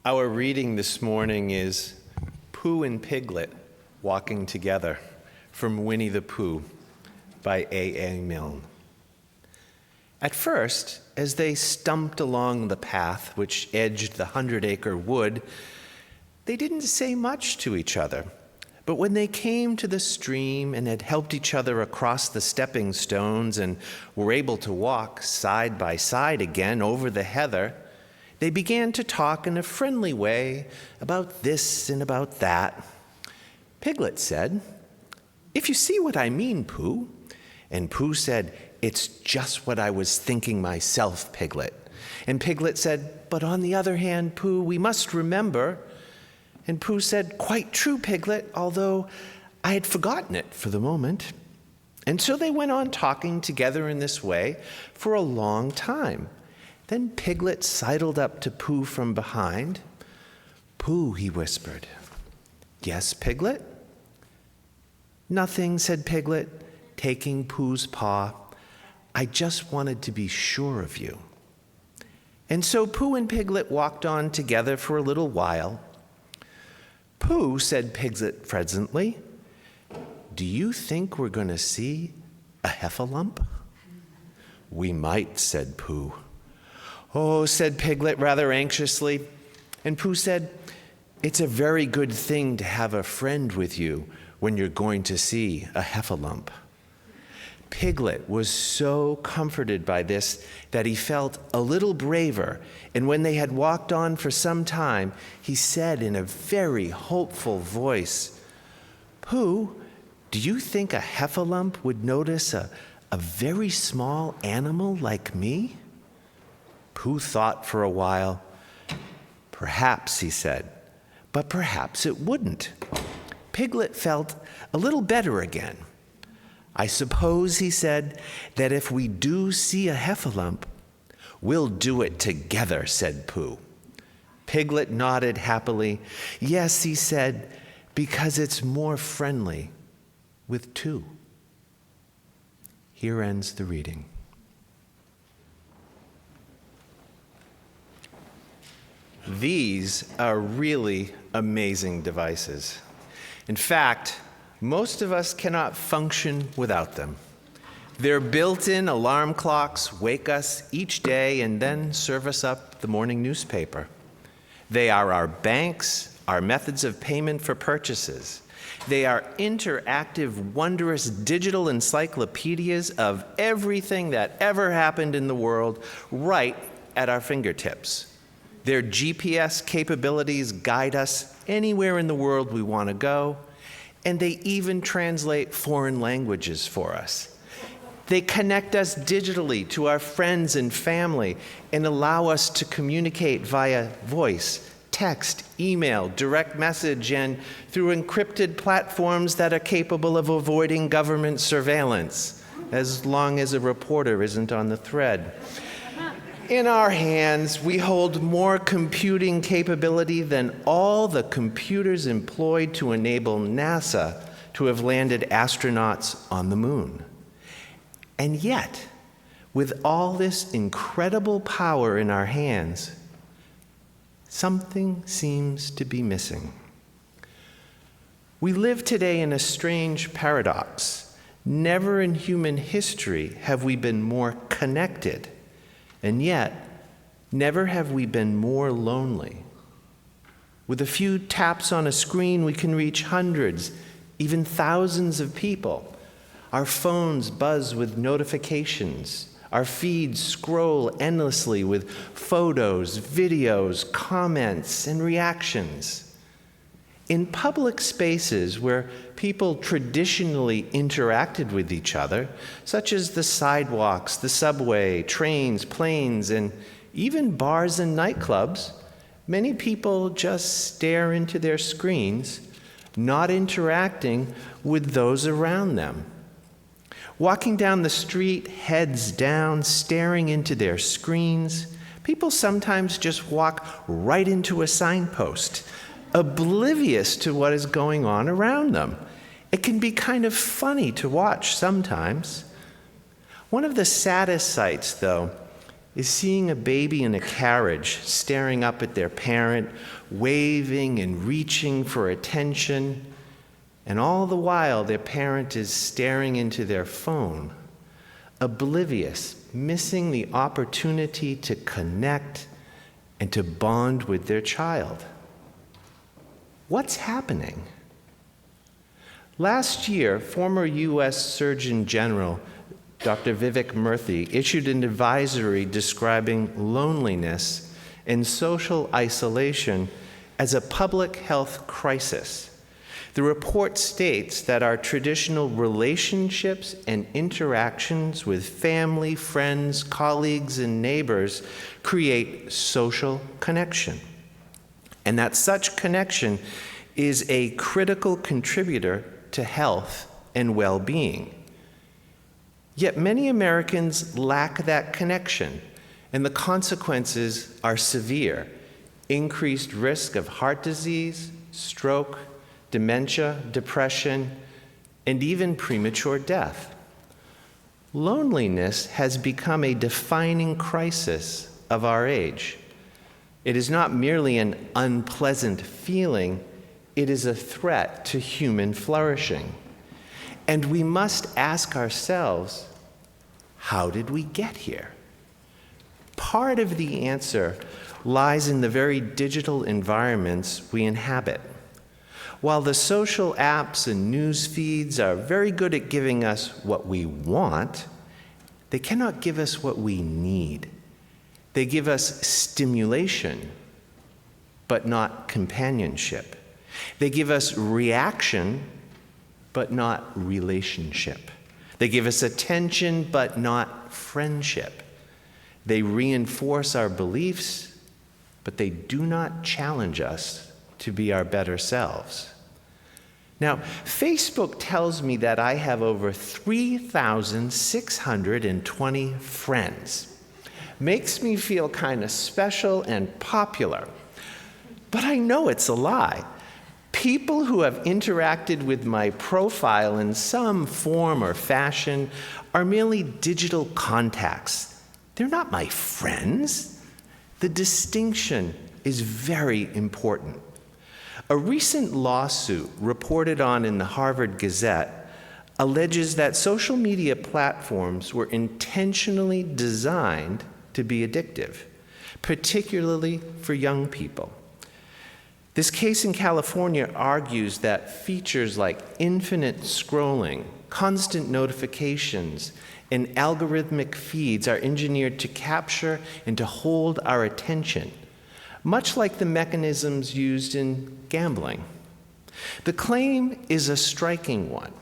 Our reading this morning is Pooh and Piglet Walking Together from Winnie the Pooh by A.A. Milne. At first, as they stumped along the path which edged the 100-acre wood, they didn't say much to each other. But when they came to the stream and had helped each other across the stepping stones and were able to walk side by side again over the heather, they began to talk in a friendly way about this and about that. Piglet said, "If you see what I mean, Pooh." And Pooh said, "It's just what I was thinking myself, Piglet." And Piglet said, "But on the other hand, Pooh, we must remember." And Pooh said, "Quite true, Piglet, although I had forgotten it for the moment." And so they went on talking together in this way for a long time. Then Piglet sidled up to Pooh from behind. "Pooh," he whispered. "Yes, Piglet?" "Nothing," said Piglet, taking Pooh's paw. "I just wanted to be sure of you." And so Pooh and Piglet walked on together for a little while. "Pooh," said Piglet presently, "do you think we're going to see a heffalump?" "We might," said Pooh. "Oh," said Piglet rather anxiously. And Pooh said, "It's a very good thing to have a friend with you when you're going to see a heffalump." Piglet was so comforted by this that he felt a little braver, and when they had walked on for some time, he said in a very hopeful voice, "Pooh, do you think a heffalump would notice a very small animal like me?" Pooh thought for a while. "Perhaps," he said, "but perhaps it wouldn't." Piglet felt a little better again. "I suppose," he said, "that if we do see a heffalump, we'll do it together," said Pooh. Piglet nodded happily. "Yes," he said, "because it's more friendly with two." Here ends the reading. These are really amazing devices. In fact, most of us cannot function without them. Their built-in alarm clocks wake us each day and then serve us up the morning newspaper. They are our banks, our methods of payment for purchases. They are interactive, wondrous digital encyclopedias of everything that ever happened in the world right at our fingertips. Their GPS capabilities guide us anywhere in the world we want to go, and they even translate foreign languages for us. They connect us digitally to our friends and family and allow us to communicate via voice, text, email, direct message, and through encrypted platforms that are capable of avoiding government surveillance, as long as a reporter isn't on the thread. In our hands, we hold more computing capability than all the computers employed to enable NASA to have landed astronauts on the moon. And yet, with all this incredible power in our hands, something seems to be missing. We live today in a strange paradox. Never in human history have we been more connected. And yet, never have we been more lonely. With a few taps on a screen, we can reach hundreds, even thousands of people. Our phones buzz with notifications. Our feeds scroll endlessly with photos, videos, comments, and reactions. In public spaces where people traditionally interacted with each other, such as the sidewalks, the subway, trains, planes, and even bars and nightclubs, many people just stare into their screens, not interacting with those around them. Walking down the street, heads down, staring into their screens, people sometimes just walk right into a signpost, oblivious to what is going on around them. It can be kind of funny to watch sometimes. One of the saddest sights, though, is seeing a baby in a carriage staring up at their parent, waving and reaching for attention, and all the while their parent is staring into their phone, oblivious, missing the opportunity to connect and to bond with their child. What's happening? Last year, former U.S. Surgeon General Dr. Vivek Murthy issued an advisory describing loneliness and social isolation as a public health crisis. The report states that our traditional relationships and interactions with family, friends, colleagues, and neighbors create social connection, and that such connection is a critical contributor to health and well-being. Yet many Americans lack that connection, and the consequences are severe: increased risk of heart disease, stroke, dementia, depression, and even premature death. Loneliness has become a defining crisis of our age. It is not merely an unpleasant feeling, it is a threat to human flourishing. And we must ask ourselves, how did we get here? Part of the answer lies in the very digital environments we inhabit. While the social apps and news feeds are very good at giving us what we want, they cannot give us what we need. They give us stimulation, but not companionship. They give us reaction, but not relationship. They give us attention, but not friendship. They reinforce our beliefs, but they do not challenge us to be our better selves. Now, Facebook tells me that I have over 3,620 friends. Makes me feel kind of special and popular. But I know it's a lie. People who have interacted with my profile in some form or fashion are merely digital contacts. They're not my friends. The distinction is very important. A recent lawsuit reported on in the Harvard Gazette alleges that social media platforms were intentionally designed to be addictive, particularly for young people. This case in California argues that features like infinite scrolling, constant notifications, and algorithmic feeds are engineered to capture and to hold our attention, much like the mechanisms used in gambling. The claim is a striking one.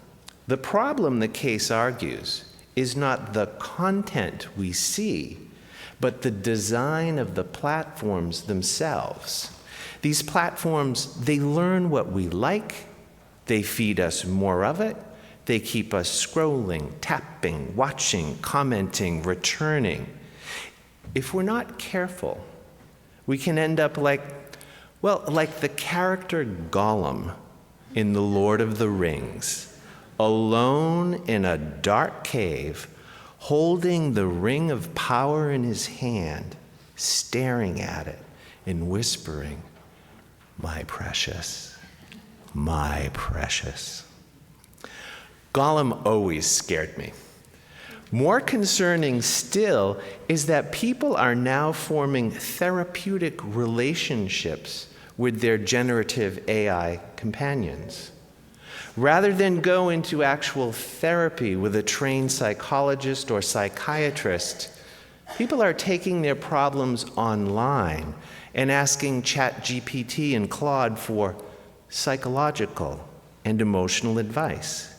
The problem, the case argues, is not the content we see, but the design of the platforms themselves. These platforms, they learn what we like, they feed us more of it, they keep us scrolling, tapping, watching, commenting, returning. If we're not careful, we can end up like the character Gollum in The Lord of the Rings, alone in a dark cave, holding the ring of power in his hand, staring at it and whispering, "My precious, my precious." Gollum always scared me. More concerning still is that people are now forming therapeutic relationships with their generative AI companions. Rather than go into actual therapy with a trained psychologist or psychiatrist, people are taking their problems online and asking ChatGPT and Claude for psychological and emotional advice.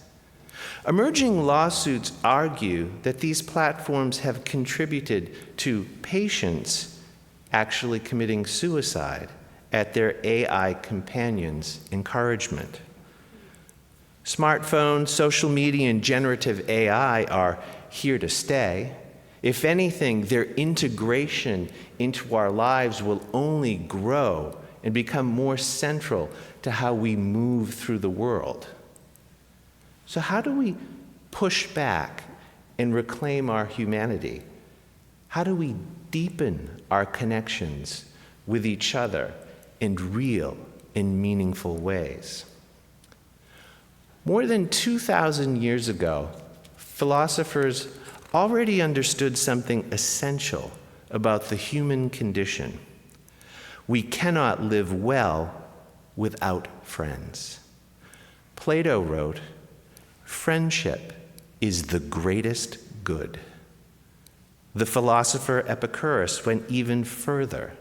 Emerging lawsuits argue that these platforms have contributed to patients actually committing suicide at their AI companions' encouragement. Smartphones, social media, and generative AI are here to stay. If anything, their integration into our lives will only grow and become more central to how we move through the world. So how do we push back and reclaim our humanity? How do we deepen our connections with each other in real and meaningful ways. More than 2,000 years ago, philosophers already understood something essential about the human condition. We cannot live well without friends. Plato wrote, "Friendship is the greatest good." The philosopher Epicurus went even further.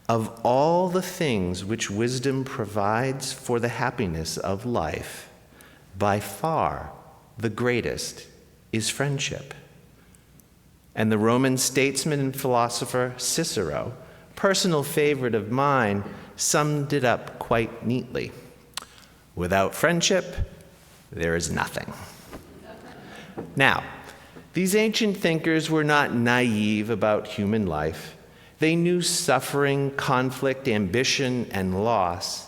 Of all the things which wisdom provides for the happiness of life, by far the greatest is friendship. And the Roman statesman and philosopher Cicero, personal favorite of mine, summed it up quite neatly. Without friendship, there is nothing. Now, these ancient thinkers were not naive about human life. They knew suffering, conflict, ambition, and loss.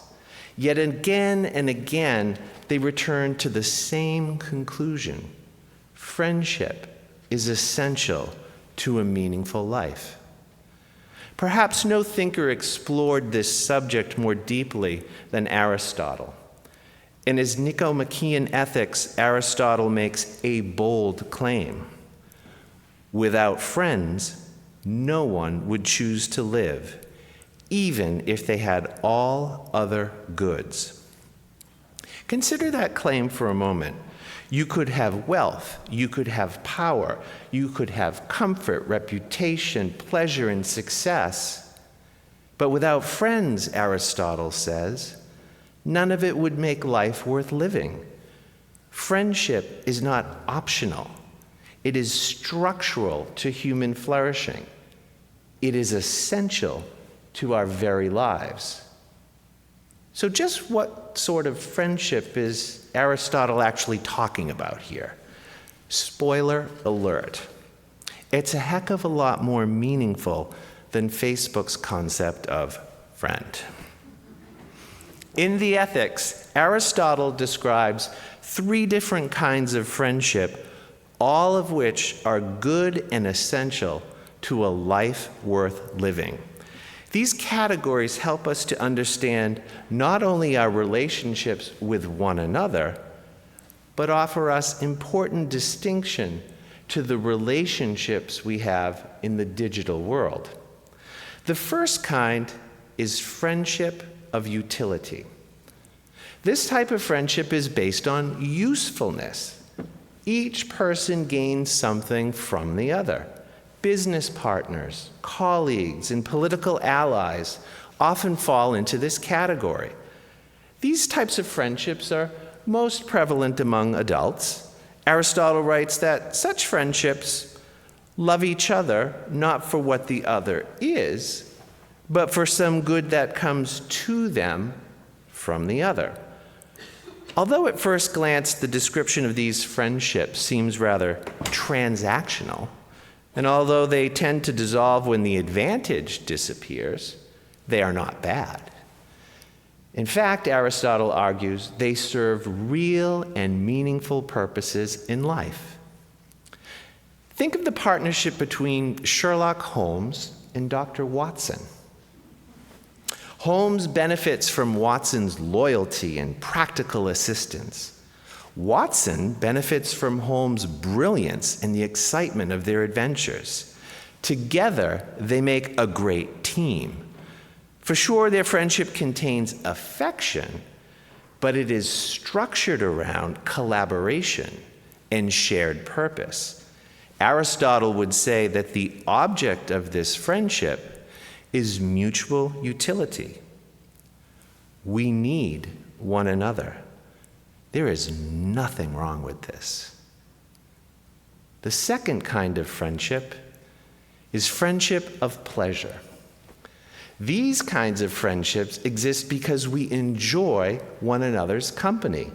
Yet again and again, they returned to the same conclusion. Friendship is essential to a meaningful life. Perhaps no thinker explored this subject more deeply than Aristotle. In his Nicomachean Ethics, Aristotle makes a bold claim. Without friends, no one would choose to live, even if they had all other goods. Consider that claim for a moment. You could have wealth, you could have power, you could have comfort, reputation, pleasure, and success. But without friends, Aristotle says, none of it would make life worth living. Friendship is not optional. It is structural to human flourishing. It is essential to our very lives. So just what sort of friendship is Aristotle actually talking about here? Spoiler alert. It's a heck of a lot more meaningful than Facebook's concept of friend. In the Ethics, Aristotle describes 3 different kinds of friendship, all of which are good and essential to a life worth living. These categories help us to understand not only our relationships with one another, but offer us important distinction to the relationships we have in the digital world. The first kind is friendship of utility. This type of friendship is based on usefulness. Each person gains something from the other. Business partners, colleagues, and political allies often fall into this category. These types of friendships are most prevalent among adults. Aristotle writes that such friendships love each other not for what the other is, but for some good that comes to them from the other. Although at first glance the description of these friendships seems rather transactional, and although they tend to dissolve when the advantage disappears, they are not bad. In fact, Aristotle argues they serve real and meaningful purposes in life. Think of the partnership between Sherlock Holmes and Dr. Watson. Holmes benefits from Watson's loyalty and practical assistance. Watson benefits from Holmes' brilliance and the excitement of their adventures. Together, they make a great team. For sure, their friendship contains affection, but it is structured around collaboration and shared purpose. Aristotle would say that the object of this friendship is mutual utility. We need one another. There is nothing wrong with this. The second kind of friendship is friendship of pleasure. These kinds of friendships exist because we enjoy one another's company.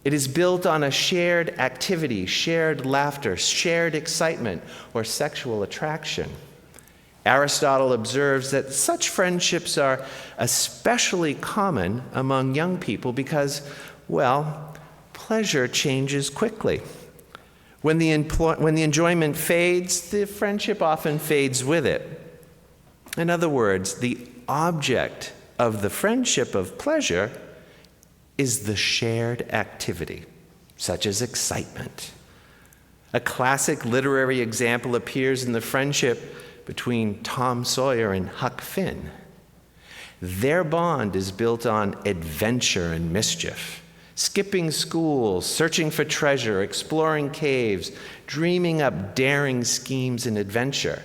It is built on a shared activity, shared laughter, shared excitement, or sexual attraction. Aristotle observes that such friendships are especially common among young people because, well, pleasure changes quickly. When the enjoyment fades, the friendship often fades with it. In other words, the object of the friendship of pleasure is the shared activity, such as excitement. A classic literary example appears in the friendship between Tom Sawyer and Huck Finn. Their bond is built on adventure and mischief, skipping school, searching for treasure, exploring caves, dreaming up daring schemes and adventure.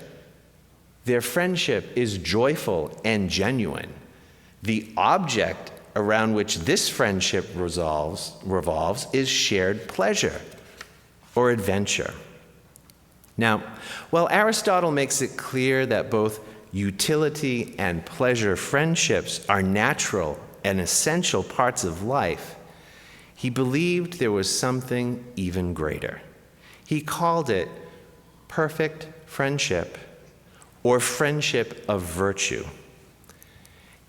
Their friendship is joyful and genuine. The object around which this friendship revolves is shared pleasure or adventure. Now, while Aristotle makes it clear that both utility and pleasure friendships are natural and essential parts of life, he believed there was something even greater. He called it perfect friendship or friendship of virtue.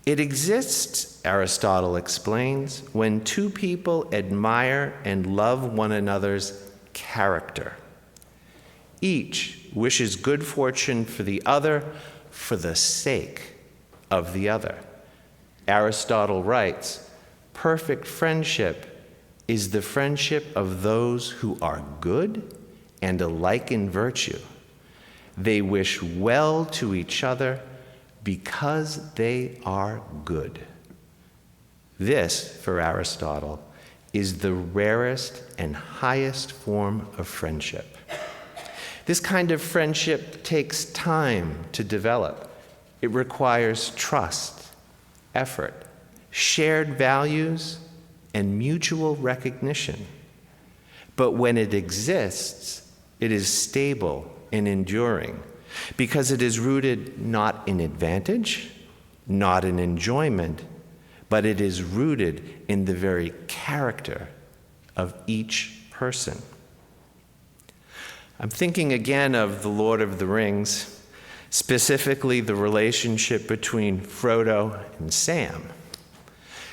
It exists, Aristotle explains, when two people admire and love one another's character. Each wishes good fortune for the other for the sake of the other. Aristotle writes, perfect friendship is the friendship of those who are good and alike in virtue. They wish well to each other because they are good. This, for Aristotle, is the rarest and highest form of friendship. This kind of friendship takes time to develop. It requires trust, effort, shared values, and mutual recognition. But when it exists, it is stable and enduring because it is rooted not in advantage, not in enjoyment, but it is rooted in the very character of each person. I'm thinking again of The Lord of the Rings, specifically the relationship between Frodo and Sam.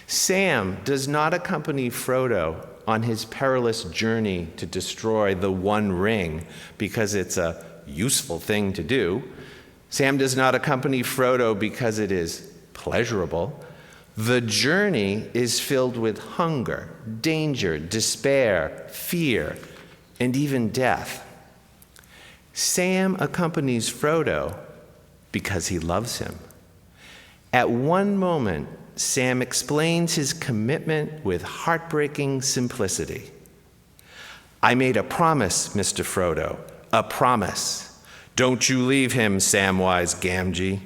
Sam does not accompany Frodo on his perilous journey to destroy the One Ring because it's a useful thing to do. Sam does not accompany Frodo because it is pleasurable. The journey is filled with hunger, danger, despair, fear, and even death. Sam accompanies Frodo because he loves him. At one moment, Sam explains his commitment with heartbreaking simplicity. I made a promise, Mr. Frodo, a promise. Don't you leave him, Samwise Gamgee,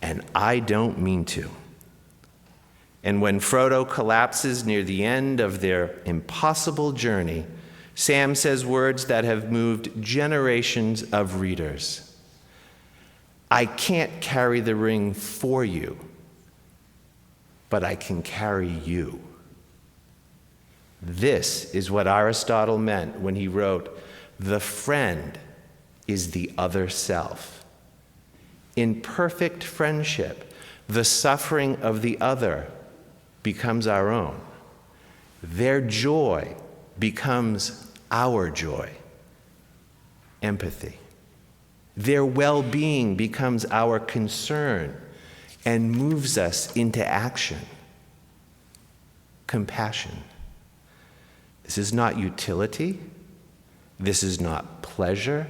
and I don't mean to. And when Frodo collapses near the end of their impossible journey, Sam says words that have moved generations of readers. I can't carry the ring for you, but I can carry you. This is what Aristotle meant when he wrote, the friend is the other self. In perfect friendship, the suffering of the other becomes our own. Their joy becomes our joy. Empathy. Their well-being becomes our concern and moves us into action. Compassion. This is not utility. This is not pleasure.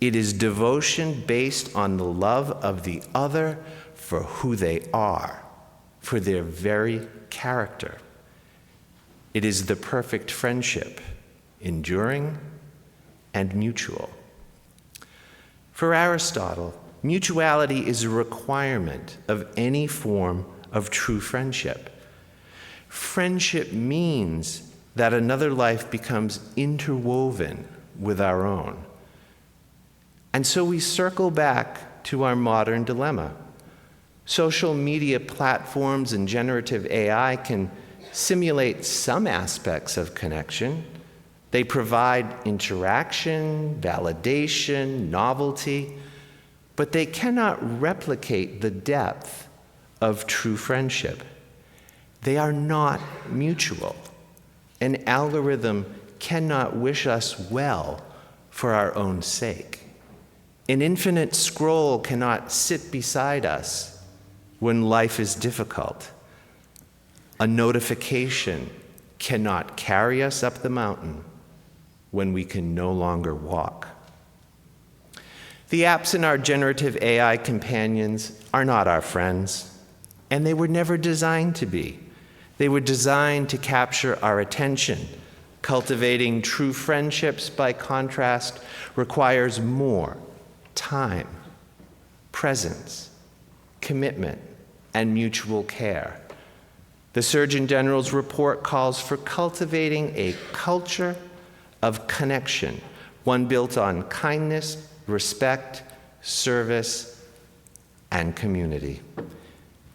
It is devotion based on the love of the other for who they are, for their very character. It is the perfect friendship, enduring and mutual. For Aristotle, mutuality is a requirement of any form of true friendship. Friendship means that another life becomes interwoven with our own. And so we circle back to our modern dilemma. Social media platforms and generative AI can simulate some aspects of connection. They provide interaction, validation, novelty, but they cannot replicate the depth of true friendship. They are not mutual. An algorithm cannot wish us well for our own sake. An infinite scroll cannot sit beside us when life is difficult. A notification cannot carry us up the mountain when we can no longer walk. The apps in our generative AI companions are not our friends, and they were never designed to be. They were designed to capture our attention. Cultivating true friendships, by contrast, requires more time, presence, commitment, and mutual care. The Surgeon General's report calls for cultivating a culture of connection, one built on kindness, respect, service, and community.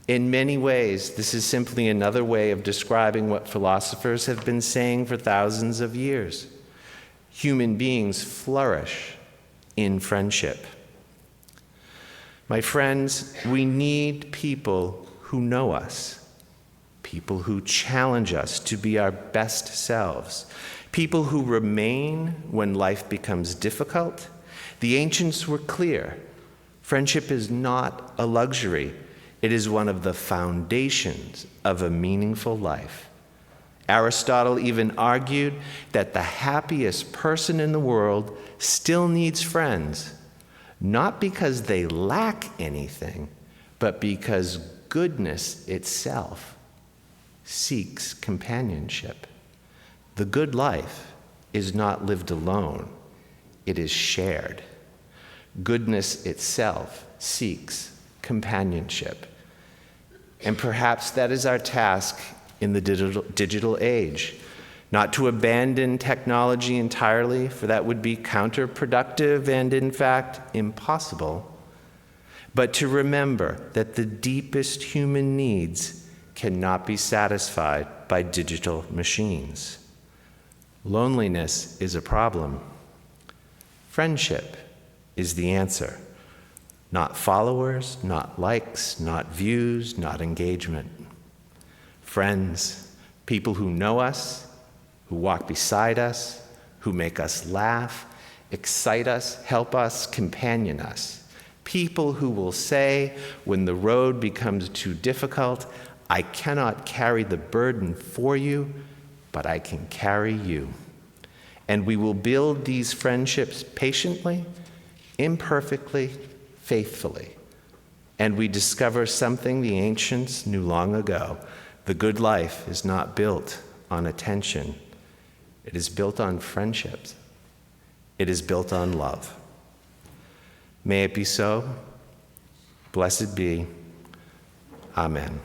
In many ways, this is simply another way of describing what philosophers have been saying for thousands of years. Human beings flourish in friendship. My friends, we need people who know us, people who challenge us to be our best selves, people who remain when life becomes difficult. The ancients were clear. Friendship is not a luxury. It is one of the foundations of a meaningful life. Aristotle even argued that the happiest person in the world still needs friends, not because they lack anything, but because goodness itself seeks companionship. The good life is not lived alone, it is shared. Goodness itself seeks companionship. And perhaps that is our task in the digital age. Not to abandon technology entirely, for that would be counterproductive and, in fact, impossible, but to remember that the deepest human needs cannot be satisfied by digital machines. Loneliness is a problem. Friendship is the answer. Not followers, not likes, not views, not engagement. Friends, people who know us, who walk beside us, who make us laugh, excite us, help us, companion us. People who will say, when the road becomes too difficult, I cannot carry the burden for you, but I can carry you. And we will build these friendships patiently, imperfectly, faithfully. And we discover something the ancients knew long ago. The good life is not built on attention. It is built on friendships. It is built on love. May it be so. Blessed be. Amen.